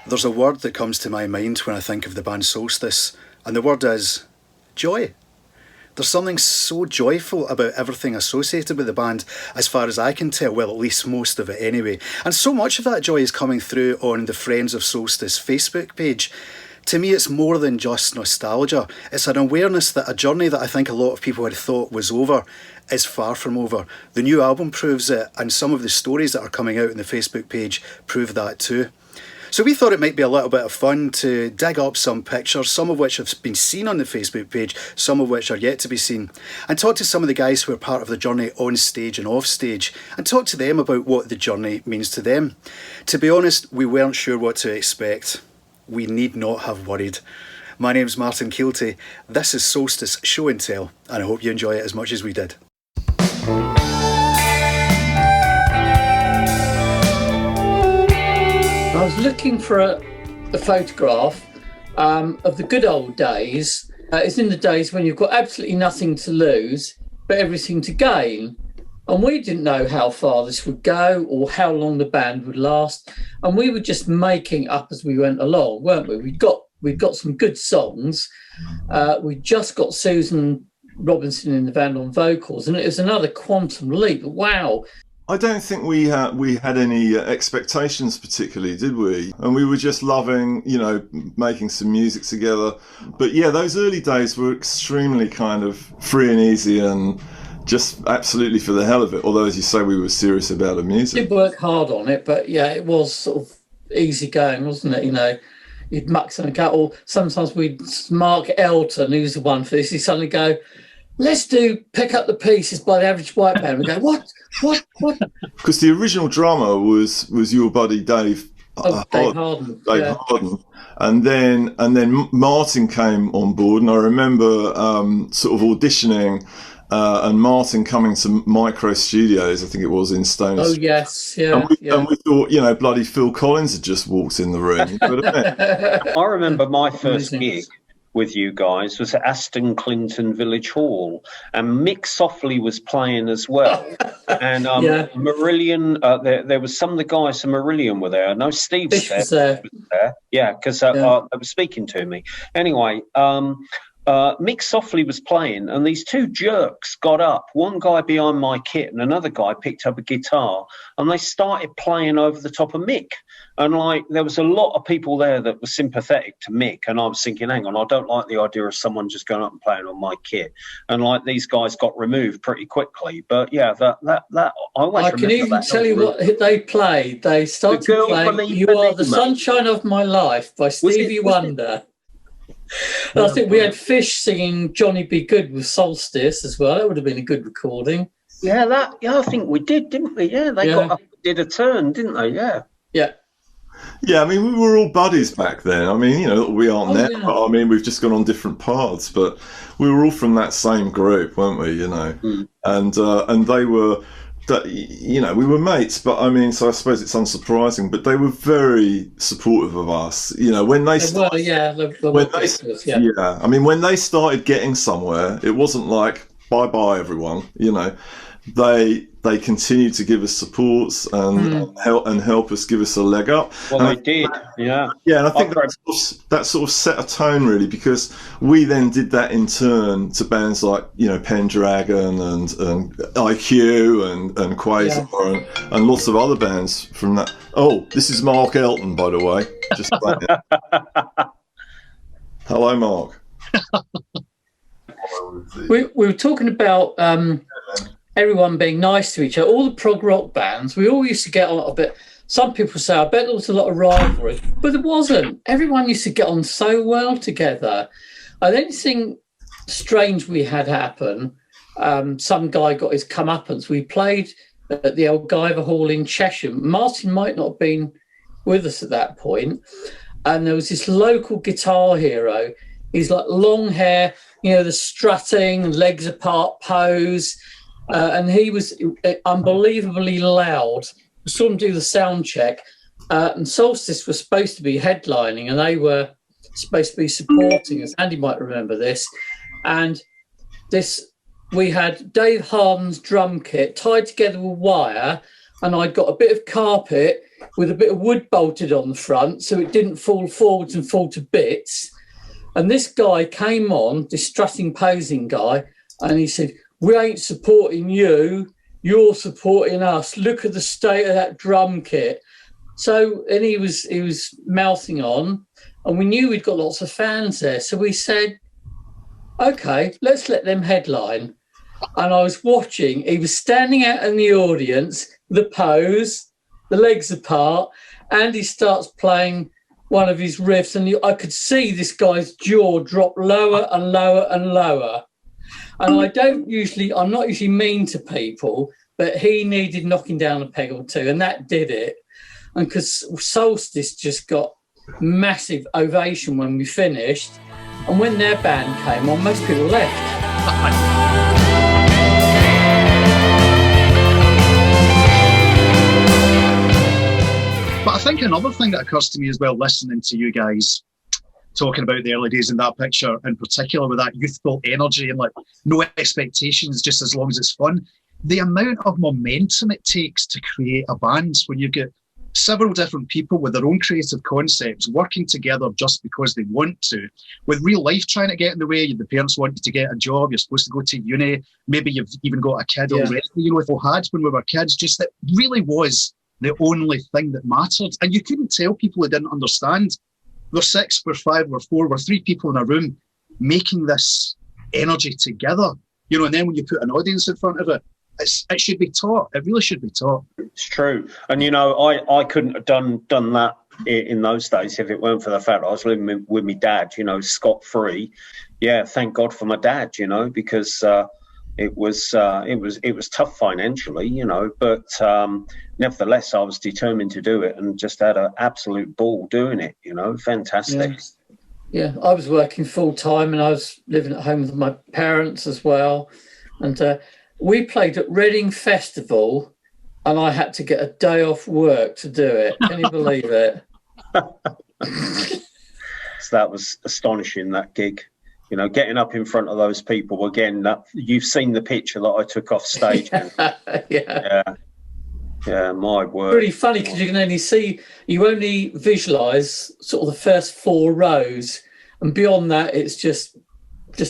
There's a word that comes to my mind when I think of the band Solstice, and the word is joy. There's something so joyful about everything associated with the band, as far as I can tell, well, at least most of it anyway. And so much of that joy is coming through on the Friends of Solstice Facebook page. To me, it's more than just nostalgia. It's an awareness that a journey that I think a lot of people had thought was over is far from over. The new album proves it, and some of the stories that are coming out on the Facebook page prove that too. So we thought it might be a little bit of fun to dig up some pictures, some of which have been seen on the Facebook page, some of which are yet to be seen, and talk to some of the guys who are part of the journey on stage and off stage, and talk to them about what the journey means to them. To be honest, we weren't sure what to expect. We need not have worried. My name's Martin Kielty. This is Solstice Show and Tell, and I hope you enjoy it as much as we did. I was looking for a photograph of the good old days. It's in the days when you've got absolutely nothing to lose, but everything to gain. And we didn't know how far this would go or how long the band would last. And we were just making up as we went along, weren't we? We'd got some good songs. We just got Susan Robinson in the band on vocals, and it was another quantum leap. Wow. I don't think we had any expectations particularly, did we? And we were just loving, making some music together. But yeah, those early days were extremely kind of free and easy and just absolutely for the hell of it. Although, as you say, we were serious about the music. We did work hard on it, but yeah, it was sort of easy going, wasn't it? You'd muck something out, or sometimes Marc Elton, who's the one for this, he'd suddenly go, let's do Pick Up the Pieces by the Average White Band. We go, what? Because the original drummer was your buddy Dave. Dave Harden. Harden. And then Martin came on board, and I remember sort of auditioning, and Martin coming to Micro Studios, I think it was in Stone. Oh yes, yeah. And we thought, bloody Phil Collins had just walked in the room. I remember my first gig with you guys was at Aston Clinton Village Hall, and Mick Softly was playing as well. And Marillion, there was some of the guys from Marillion were there. No, Steve was there. Yeah, because they were speaking to me. Anyway, Mick Softly was playing, and these two jerks got up. One guy behind my kit and another guy picked up a guitar, and they started playing over the top of Mick. And there was a lot of people there that were sympathetic to Mick, and I was thinking, hang on, I don't like the idea of someone just going up and playing on my kit. And these guys got removed pretty quickly. But yeah, that I always can even tell you what they played. They started playing "You Are the Sunshine of My Life" by Stevie Wonder. And I think we had Fish singing "Johnny Be Good" with Solstice as well. That would have been a good recording. Yeah, I think we did, didn't we? Yeah, they got up, did a turn, didn't they? Yeah. Yeah. Yeah, I mean, we were all buddies back then. I mean, we are now. Yeah. But, I mean, we've just gone on different paths, but we were all from that same group, weren't we? And they were. We were mates, but I mean, so I suppose it's unsurprising, but they were very supportive of us. When they started, I mean, when they started getting somewhere, it wasn't like bye everyone. They continued to give us supports and help us, give us a leg up. Well, they did, yeah. Yeah, and I think that sort of set a tone really, because we then did that in turn to bands like Pendragon and IQ and Quasar and lots of other bands from that. Oh, this is Marc Elton, by the way. Just hello, Mark. We were talking about everyone being nice to each other. All the prog rock bands, we all used to get on a bit. Some people say, I bet there was a lot of rivalry, but there wasn't. Everyone used to get on so well together. The only thing strange we had happen, some guy got his comeuppance. We played at the Elgiver Hall in Cheshire. Martin might not have been with us at that point. And there was this local guitar hero. He's like long hair, the strutting, legs apart pose. And he was unbelievably loud. We saw him do the sound check. And Solstice was supposed to be headlining, and they were supposed to be supporting us. Andy might remember this. And we had Dave Harden's drum kit tied together with wire and I'd got a bit of carpet with a bit of wood bolted on the front so it didn't fall forwards and fall to bits. And this guy came on, this strutting, posing guy, and he said, "We ain't supporting you, you're supporting us. Look at the state of that drum kit." So, and he was mouthing on, and we knew we'd got lots of fans there. So we said, "Okay, let's let them headline." And I was watching, he was standing out in the audience, the pose, the legs apart, and he starts playing one of his riffs, and I could see this guy's jaw drop lower and lower and lower. And I'm not usually mean to people, but he needed knocking down a peg or two, and that did it. And because Solstice just got massive ovation when we finished, and when their band came on, most people left. But I think another thing that occurs to me as well, listening to you guys talking about the early days in that picture, in particular with that youthful energy and like no expectations, just as long as it's fun, the amount of momentum it takes to create a band when you get several different people with their own creative concepts working together just because they want to, with real life trying to get in the way. The parents want you to get a job, you're supposed to go to uni, maybe you've even got a kid already. You know, if we had when we were kids, just that really was the only thing that mattered. And you couldn't tell people who didn't understand. We're 6, we're 5, we're 4, we're 3 people in a room making this energy together. You know, and then when you put an audience in front of it, it should be taught. It really should be taught. It's true. And, you know, I couldn't have done that in those days if it weren't for the fact I was living with my dad, you know, scot-free. Yeah, thank God for my dad, you know, because it was tough financially, you know, but nevertheless, I was determined to do it and just had an absolute ball doing it, you know, fantastic. Yeah, I was working full time and I was living at home with my parents as well. And we played at Reading Festival and I had to get a day off work to do it. Can you believe it? So that was astonishing, that gig. You know, getting up in front of those people again. You've seen the picture that I took off stage. Yeah, my word. Really funny because you only visualise sort of the first 4 rows, and beyond that, it's just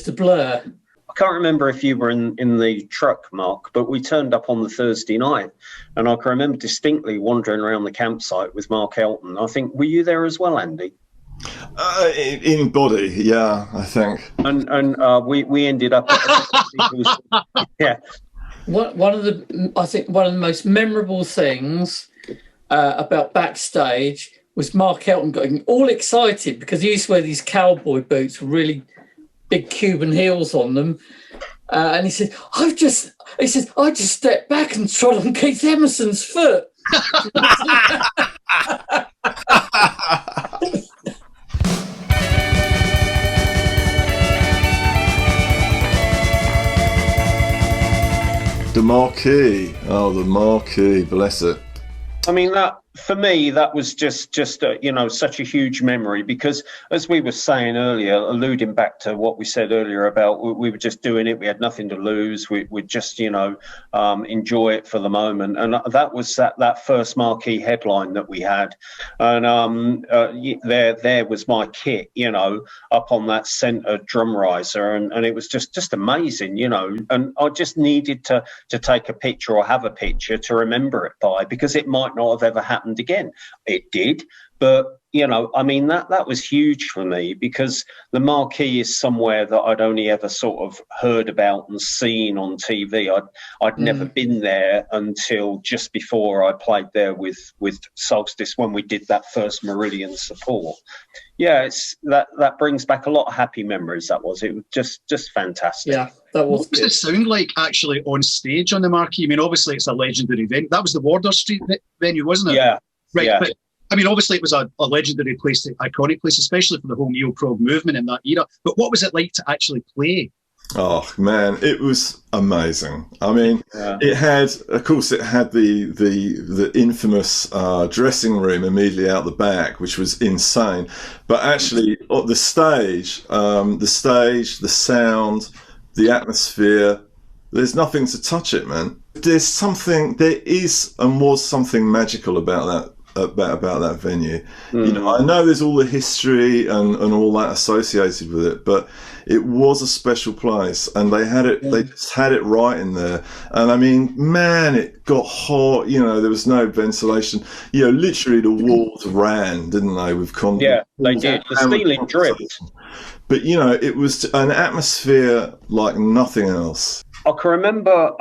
a blur. I can't remember if you were in the truck, Mark, but we turned up on the Thursday night, and I can remember distinctly wandering around the campsite with Marc Elton. I think, were you there as well, Andy? In body, yeah, I think. And we ended up yeah. One of the most memorable things about backstage was Marc Elton getting all excited because he used to wear these cowboy boots with really big Cuban heels on them, and he said, "I just stepped back and trod on Keith Emerson's foot." The Marquee. Oh, the Marquee, bless it. I mean, that for me, that was just you know, such a huge memory because, as we were saying earlier, alluding back to what we said earlier about we were just doing it, we had nothing to lose, we just, you know, enjoy it for the moment, and that was that first Marquee headline that we had, and there was my kit, you know, up on that centre drum riser, and it was just amazing, you know, and I just needed to take a picture or have a picture to remember it by, because it might not have ever happened again. It did, but you know, I mean, that was huge for me because the Marquee is somewhere that I'd only ever sort of heard about and seen on TV. I'd never been there until just before I played there with Solstice when we did that first Meridian support. Yeah, it's that brings back a lot of happy memories. It was just fantastic. Yeah, that was. What does it sound like actually on stage on the Marquee? I mean, obviously it's a legendary venue. That was the Wardour Street venue, wasn't it? Yeah. Right. Yeah. But I mean, obviously it was a legendary place, iconic place, especially for the whole neo-prog movement in that era. But what was it like to actually play? Oh man, it was amazing. I mean, it had the infamous dressing room immediately out the back, which was insane. But actually, the stage, the sound, the atmosphere, There's nothing to touch it, man. There is and was something magical about that venue. You know, I know there's all the history and all that associated with it, but it was a special place, and they had it. They just had it right in there. And I mean, man, it got hot. You know, there was no ventilation. You know, literally the walls ran, didn't they? With yeah, they did. The ceiling dripped. But you know, it was an atmosphere like nothing else. I can remember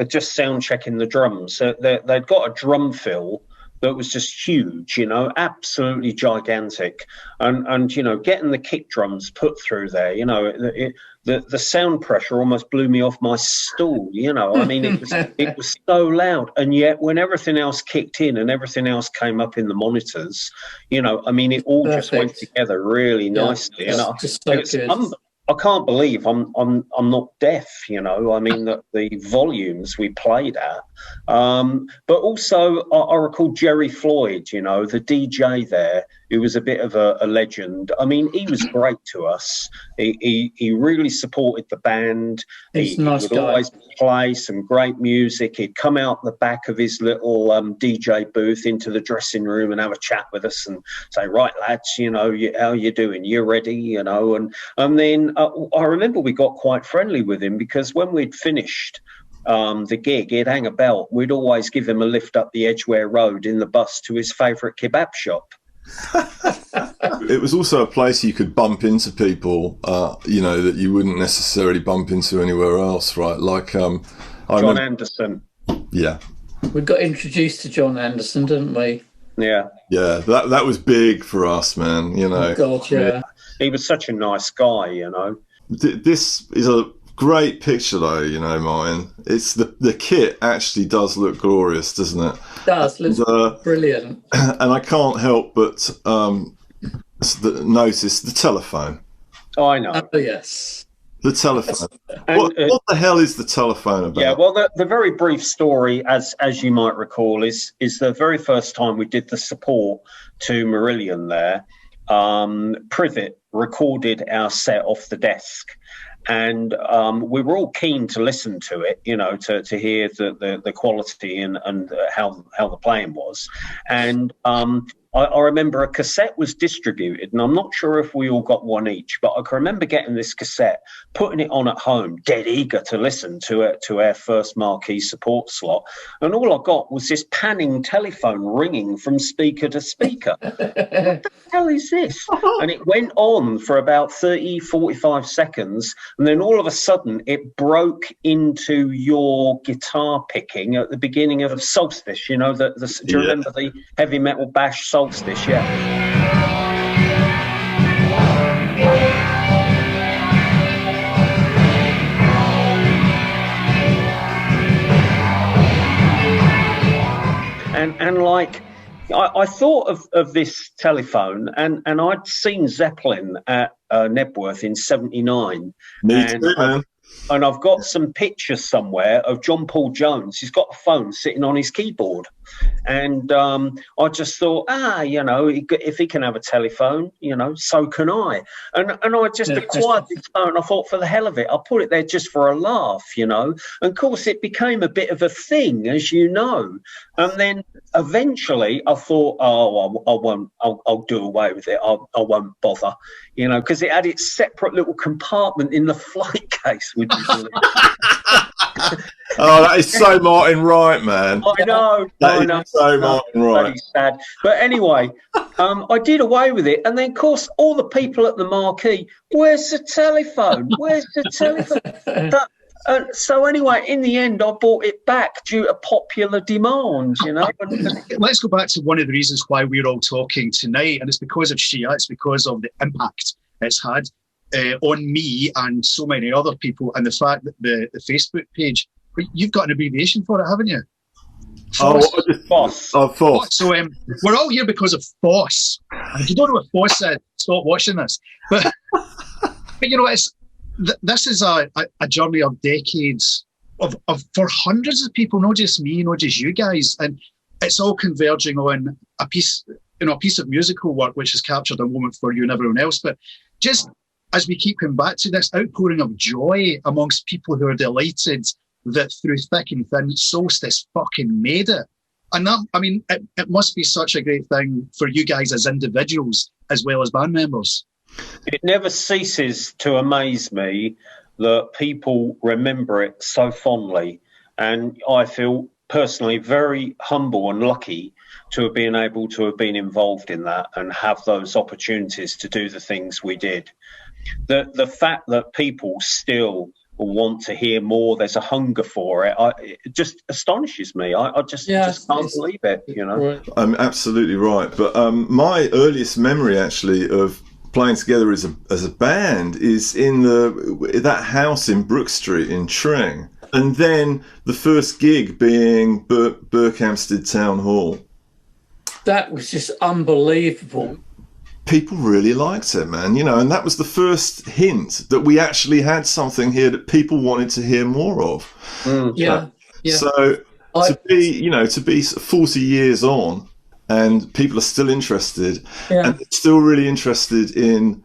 just sound checking the drums. So they'd got a drum fill that was just huge, you know, absolutely gigantic. And you know, getting the kick drums put through there, you know, the sound pressure almost blew me off my stool, you know. I mean, it was so loud. And yet when everything else kicked in and everything else came up in the monitors, you know, I mean, it all just went together really nicely. And just so good. I can't believe I'm not deaf, you know. I mean, the volumes we played at, but also I recall Jerry Floyd, you know, the DJ there, who was a bit of a legend. I mean, he was great to us. He really supported the band. He's a nice guy. Always play some great music. He'd come out the back of his little DJ booth into the dressing room and have a chat with us and say, "Right, lads, you know, how you doing? You ready?" You know, and then I remember we got quite friendly with him, because when we'd finished the gig, he'd hang a belt. We'd always give him a lift up the Edgware Road in the bus to his favourite kebab shop. It was also a place you could bump into people, you know, that you wouldn't necessarily bump into anywhere else, right? Like John Anderson. Yeah, we got introduced to John Anderson, didn't we? Yeah, that was big for us, man. You know, oh God, yeah. He was such a nice guy, you know. This is a great picture, though. You know, Martin. It's the kit actually does look glorious, doesn't it? It does. Looks brilliant. And I can't help but notice the telephone. Oh, I know. Oh, yes. The telephone. What the hell is the telephone about? Yeah, well, the very brief story, as you might recall, is the very first time we did the support to Marillion there. Privet recorded our set off the desk, and we were all keen to listen to it, you know, to hear the quality and how the playing was. And I remember a cassette was distributed, and I'm not sure if we all got one each, but I can remember getting this cassette, putting it on at home, dead eager to listen to our first Marquee support slot. And all I got was this panning telephone ringing from speaker to speaker. What the hell is this? And it went on for about 30, 45 seconds. And then all of a sudden it broke into your guitar picking at the beginning of Solstice, you know, do you remember the heavy metal bash Solstice? Yeah. And like I thought of this telephone, and I'd seen Zeppelin at Nebworth in '79. Me too, man. And I've got some pictures somewhere of John Paul Jones. He's got a phone sitting on his keyboard. And I just thought, you know, if he can have a telephone, you know, so can I. And I just acquired this phone. I thought, for the hell of it, I'll put it there just for a laugh, you know. And of course, it became a bit of a thing, as you know. And then eventually I thought, I'll do away with it. I won't bother, you know, because it had its separate little compartment in the flight case, would you believe? Oh, that is so Martin Wright, man. I know. So Martin Wright. Sad. But anyway, I did away with it. And then, of course, all the people at the Marquee, where's the telephone? Where's the telephone? So anyway, in the end, I bought it back due to popular demand, you know. Let's go back to one of the reasons why we're all talking tonight, and it's because of Shia. It's because of the impact it's had on me and so many other people, and the fact that the Facebook page, you've got an abbreviation for it, haven't you? FOSS. FOSS. So we're all here because of FOSS. If you don't know what FOSS is, stop watching this. But you know, this is a journey of decades for hundreds of people, not just me, not just you guys, and it's all converging on a piece of musical work which has captured a moment for you and everyone else. But just as we keep coming back to this outpouring of joy amongst people who are delighted that through thick and thin, Solstice fucking made it. And that, I mean, it must be such a great thing for you guys as individuals as well as band members. It never ceases to amaze me that people remember it so fondly. And I feel personally very humble and lucky to have been able to have been involved in that and have those opportunities to do the things we did. The fact that people still want to hear more, there's a hunger for it, it just astonishes me. I just can't believe it, you know. Right. I'm absolutely right. But my earliest memory actually of playing together as a band is in that house in Brook Street in Tring, and then the first gig being Berkhamsted Town Hall. That was just unbelievable. People really liked it, man, you know, and that was the first hint that we actually had something here that people wanted to hear more of. Yeah. So to be 40 years on and people are still interested and still really interested in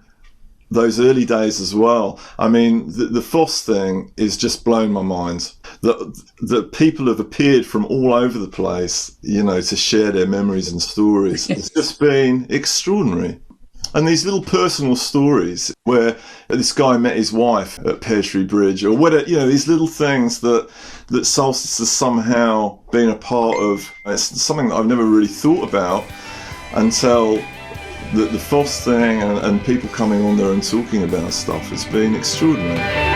those early days as well. I mean, the Foss thing is just blown my mind. That people have appeared from all over the place, you know, to share their memories and stories. It's just been extraordinary. And these little personal stories where this guy met his wife at Pear Tree Bridge, or whatever, you know, these little things that Solstice has somehow been a part of. It's something that I've never really thought about until the Foss thing and people coming on there and talking about stuff has been extraordinary.